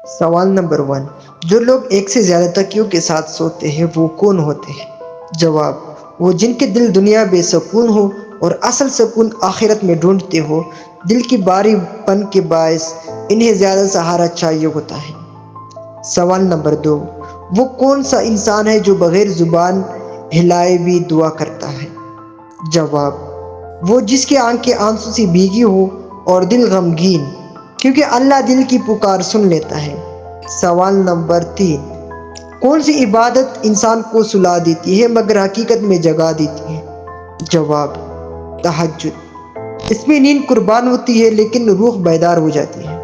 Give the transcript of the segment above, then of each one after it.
سوال نمبر 1، جو لوگ ایک سے زیادہ تکیوں کے ساتھ سوتے ہیں وہ کون ہوتے ہیں؟ جواب، وہ جن کے دل دنیا بے سکون ہو اور اصل سکون آخرت میں ڈھونڈتے ہو۔ دل کی باری پن کے باعث انہیں زیادہ سہارا چاہیے ہوتا ہے۔ سوال نمبر 2، وہ کون سا انسان ہے جو بغیر زبان ہلائے بھی دعا کرتا ہے؟ جواب، وہ جس کی آنکھیں آنسو سے بھیگی ہو اور دل غمگین، کیونکہ اللہ دل کی پکار سن لیتا ہے۔ سوال نمبر 3، کون سی عبادت انسان کو سلا دیتی ہے مگر حقیقت میں جگا دیتی ہے؟ جواب، تہجد۔ اس میں نیند قربان ہوتی ہے لیکن روح بیدار ہو جاتی ہے۔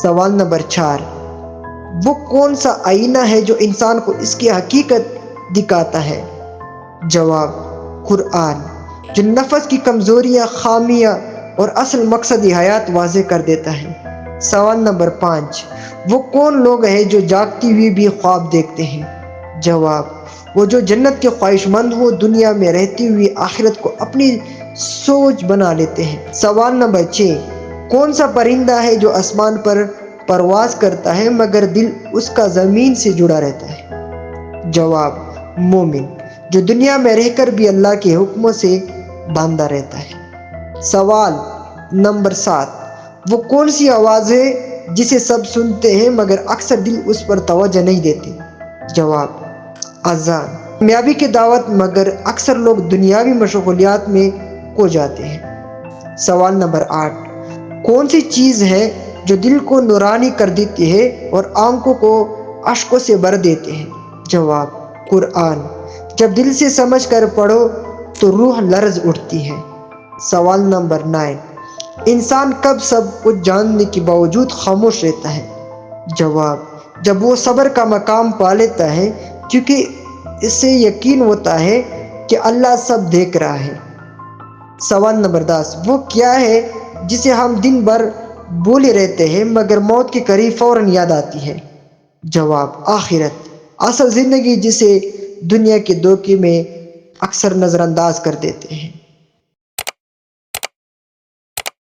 سوال نمبر 4، وہ کون سا آئینہ ہے جو انسان کو اس کی حقیقت دکھاتا ہے؟ جواب، قرآن، جو نفس کی کمزوریاں، خامیاں اور اصل مقصد حیات واضح کر دیتا ہے۔ سوال نمبر 5، وہ کون لوگ ہیں جو جاگتی ہوئی بھی خواب دیکھتے ہیں؟ جواب، وہ جو جنت کے خواہش مند ہو، دنیا میں رہتی ہوئی آخرت کو اپنی سوچ بنا لیتے ہیں۔ سوال نمبر 6، کون سا پرندہ ہے جو آسمان پر پرواز کرتا ہے مگر دل اس کا زمین سے جڑا رہتا ہے؟ جواب، مومن، جو دنیا میں رہ کر بھی اللہ کے حکموں سے باندھا رہتا ہے۔ سوال نمبر 7، وہ کون سی آواز ہے جسے سب سنتے ہیں مگر اکثر دل اس پر توجہ نہیں دیتے؟ جواب، اذان، کامیابی کی دعوت، مگر اکثر لوگ دنیاوی مشغولیات میں کھو جاتے ہیں۔ سوال نمبر 8، کون سی چیز ہے جو دل کو نورانی کر دیتی ہے اور آنکھوں کو اشکوں سے بھر دیتے ہیں؟ جواب، قرآن، جب دل سے سمجھ کر پڑھو تو روح لرز اٹھتی ہے۔ سوال نمبر 9، انسان کب سب کچھ جاننے کے باوجود خاموش رہتا ہے؟ جواب، جب وہ صبر کا مقام پا لیتا ہے، کیونکہ اسے یقین ہوتا ہے کہ اللہ سب دیکھ رہا ہے۔ سوال نمبر 10، وہ کیا ہے جسے ہم دن بھر بھولے رہتے ہیں مگر موت کے قریب فوراً یاد آتی ہے؟ جواب، آخرت، اصل زندگی جسے دنیا کے دھوکے میں اکثر نظر انداز کر دیتے ہیں۔